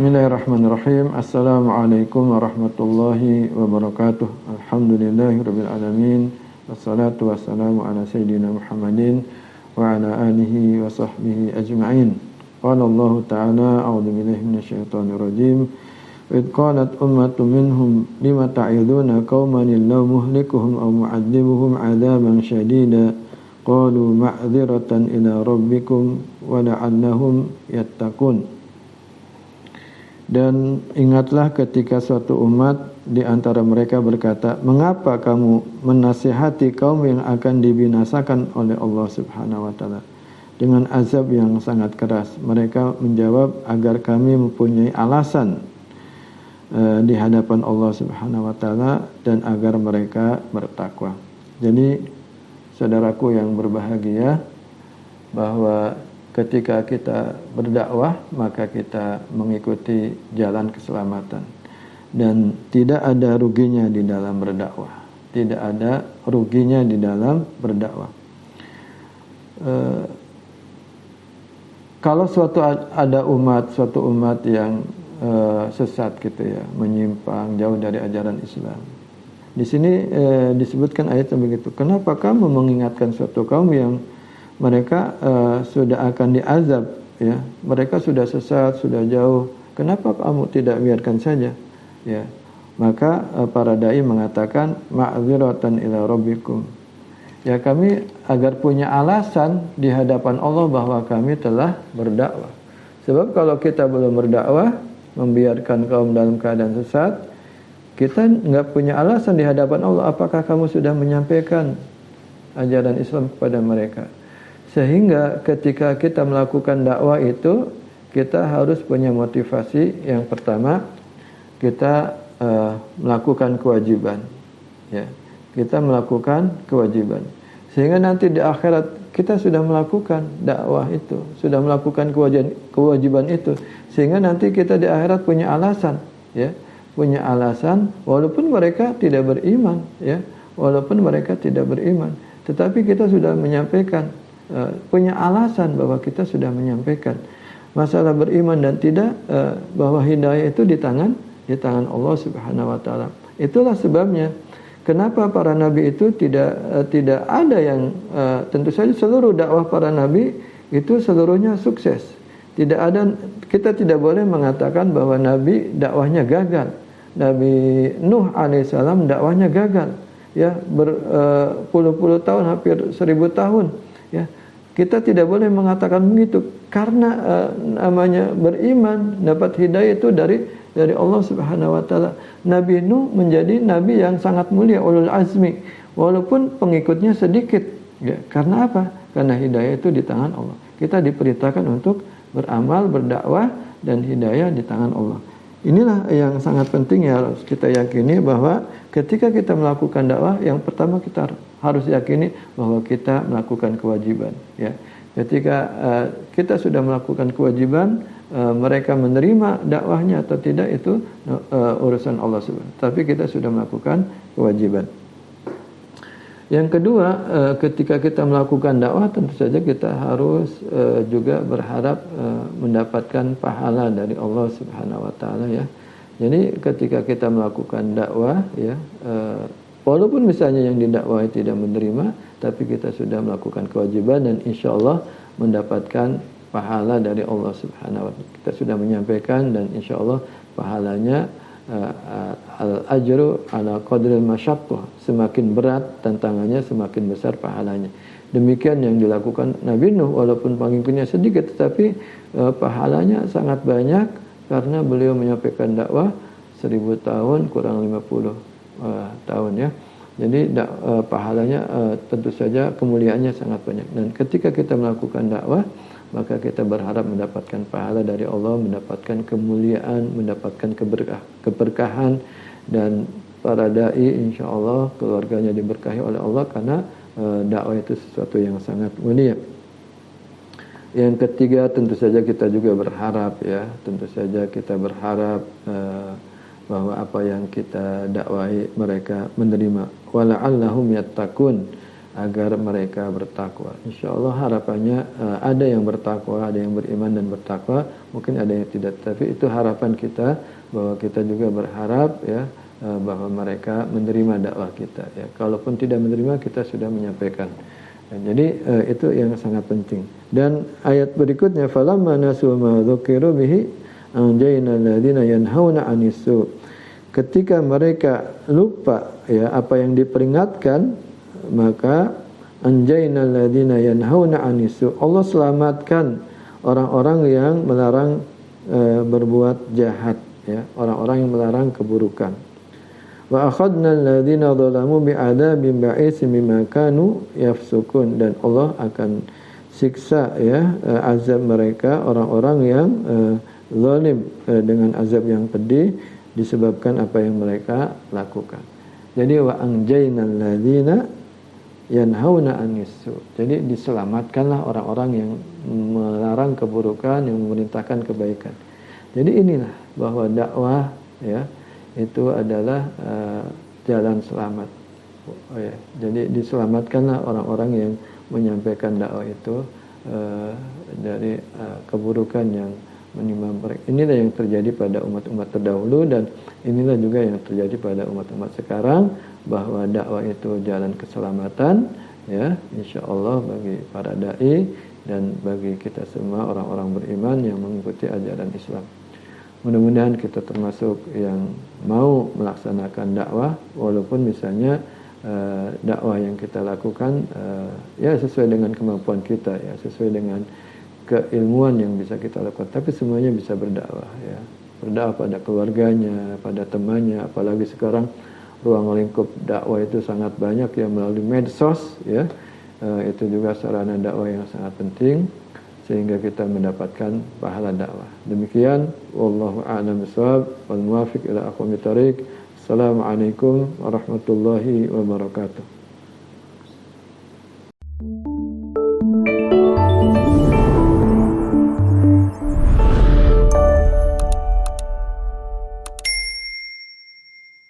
Bismillahirrahmanirrahim. Assalamualaikum warahmatullahi wabarakatuh. Alhamdulillahirabbil alamin. Wassalatu wassalamu ala sayyidina Muhammadin wa ala alihi wa sahbihi ajma'in. Qala Allah ta'ala, a'udzu billahi minasyaitonir rajim. Wa id qalat ummatun minhum lima ta'iduna qauman illahu muhlikuhum aw mu'adzibuhum 'adzaban syadida. Qalu ma'dziratan ila rabbikum wa la'allahum yattaqun. Dan ingatlah ketika suatu umat di antara mereka berkata, mengapa kamu menasihati kaum yang akan dibinasakan oleh Allah Subhanahu wa taala dengan azab yang sangat keras? Mereka menjawab, agar kami mempunyai alasan di hadapan Allah Subhanahu wa taala dan agar mereka bertakwa. Jadi saudaraku yang berbahagia, bahwa ketika kita berdakwah, maka kita mengikuti jalan keselamatan. Dan tidak ada ruginya di dalam berdakwah. Tidak ada ruginya di dalam berdakwah. Kalau ada suatu umat yang sesat gitu ya, menyimpang jauh dari ajaran Islam. Di sini disebutkan ayatnya begitu. Kenapa kamu mengingatkan suatu kaum yang mereka sudah akan diazab, ya, mereka sudah sesat, sudah jauh. Kenapa kamu tidak biarkan saja? Ya, maka para dai mengatakan ma'dziratan ila rabbikum. Ya, kami agar punya alasan di hadapan Allah bahwa kami telah berdakwah. Sebab kalau kita belum berdakwah, membiarkan kaum dalam keadaan sesat, kita nggak punya alasan di hadapan Allah. Apakah kamu sudah menyampaikan ajaran Islam kepada mereka? Sehingga ketika kita melakukan dakwah itu, kita harus punya motivasi. Yang pertama, kita melakukan kewajiban, ya, kita melakukan kewajiban, sehingga nanti di akhirat kita sudah melakukan dakwah itu, sudah melakukan kewajiban itu, sehingga nanti kita di akhirat punya alasan, ya, punya alasan walaupun mereka tidak beriman, ya, walaupun mereka tidak beriman, tetapi kita sudah menyampaikan. Punya alasan bahwa kita sudah menyampaikan masalah beriman dan tidak, bahwa hidayah itu di tangan Allah Subhanahu wa taala. Itulah sebabnya kenapa para nabi itu tidak ada yang tentu saja seluruh dakwah para nabi itu seluruhnya sukses. Tidak ada, kita tidak boleh mengatakan bahwa nabi dakwahnya gagal. Nabi Nuh alaihissalam dakwahnya gagal, ya, berpuluh-puluh tahun, hampir 1000 tahun, ya. Kita tidak boleh mengatakan begitu, karena namanya beriman, dapat hidayah itu dari Allah Subhanahu wa taala. Nabi Nuh menjadi nabi yang sangat mulia, ulul azmi, walaupun pengikutnya sedikit, ya. Karena apa? Karena hidayah itu di tangan Allah. Kita diperintahkan untuk beramal, berdakwah, dan hidayah di tangan Allah. Inilah yang sangat penting, ya, harus kita yakini bahwa ketika kita melakukan dakwah, yang pertama kita harus yakini bahwa kita melakukan kewajiban, ya. Ketika kita sudah melakukan kewajiban, mereka menerima dakwahnya atau tidak itu urusan Allah Subhanahu. Tapi kita sudah melakukan kewajiban. Yang kedua, ketika kita melakukan dakwah, tentu saja kita harus juga berharap mendapatkan pahala dari Allah Subhanahu wa taala, ya. Jadi ketika kita melakukan dakwah, ya, walaupun misalnya yang didakwahi tidak menerima, tapi kita sudah melakukan kewajiban dan insya Allah mendapatkan pahala dari Allah Subhanahu wa taala. Kita sudah menyampaikan dan insya Allah pahalanya al-ajru ala qadril masyaqqah. Semakin berat tantangannya, semakin besar pahalanya. Demikian yang dilakukan Nabi Nuh, walaupun pengikutnya sedikit, tetapi pahalanya sangat banyak karena beliau menyampaikan dakwah 1000 tahun kurang 50 tahun, ya. Jadi pahalanya tentu saja kemuliaannya sangat banyak. Dan ketika kita melakukan dakwah, maka kita berharap mendapatkan pahala dari Allah, mendapatkan kemuliaan, mendapatkan keberkahan, dan para dai insya Allah keluarganya diberkahi oleh Allah karena dakwah itu sesuatu yang sangat mulia. Yang ketiga, tentu saja kita juga berharap, ya, tentu saja kita berharap bahwa apa yang kita dakwahi mereka menerima. Wala'allahum yattaqun. agar mereka bertakwa. Insya Allah harapannya ada yang bertakwa, ada yang beriman dan bertakwa, mungkin ada yang tidak, tapi itu harapan kita, bahwa kita juga berharap ya bahwa mereka menerima dakwah kita ya. Kalaupun tidak menerima, kita sudah menyampaikan. Jadi itu yang sangat penting. Dan ayat berikutnya, falamma nasu ma dzukiru bihi anjayna alladziina yanhauna 'anis su'. Ketika mereka lupa ya apa yang diperingatkan, maka anjayna alladziina yanhauna 'anis su'. Allah selamatkan orang-orang yang melarang berbuat jahat ya, orang-orang yang melarang keburukan. Wa akhadna alladziina dzalamu bi'adzabin ba'isin bima kanu yafsukun, dan Allah akan siksa ya azab mereka, orang-orang yang zalim dengan azab yang pedih disebabkan apa yang mereka lakukan. Jadi wa anjayna alladziina yanhauna 'anis-su'. Jadi diselamatkanlah orang-orang yang melarang keburukan, yang memerintahkan kebaikan. Jadi inilah bahwa dakwah ya itu adalah jalan selamat. Ya. Jadi diselamatkanlah orang-orang yang menyampaikan dakwah itu dari keburukan yang menimpa mereka. Inilah yang terjadi pada umat-umat terdahulu, dan inilah juga yang terjadi pada umat-umat sekarang, bahwa dakwah itu jalan keselamatan ya, insyaallah bagi para dai dan bagi kita semua orang-orang beriman yang mengikuti ajaran Islam. Mudah-mudahan kita termasuk yang mau melaksanakan dakwah, walaupun misalnya dakwah yang kita lakukan ya sesuai dengan kemampuan kita ya, sesuai dengan keilmuan yang bisa kita lakukan, tapi semuanya bisa berdakwah ya, berdakwah pada keluarganya, pada temannya, apalagi sekarang ruang lingkup dakwah itu sangat banyak ya, melalui medsos ya, itu juga sarana dakwah yang sangat penting, sehingga kita mendapatkan pahala dakwah. Demikian, wallahu a'lam bishawab, wal muwaffiq ila aqwamit thariq. Assalamualaikum warahmatullahi wabarakatuh.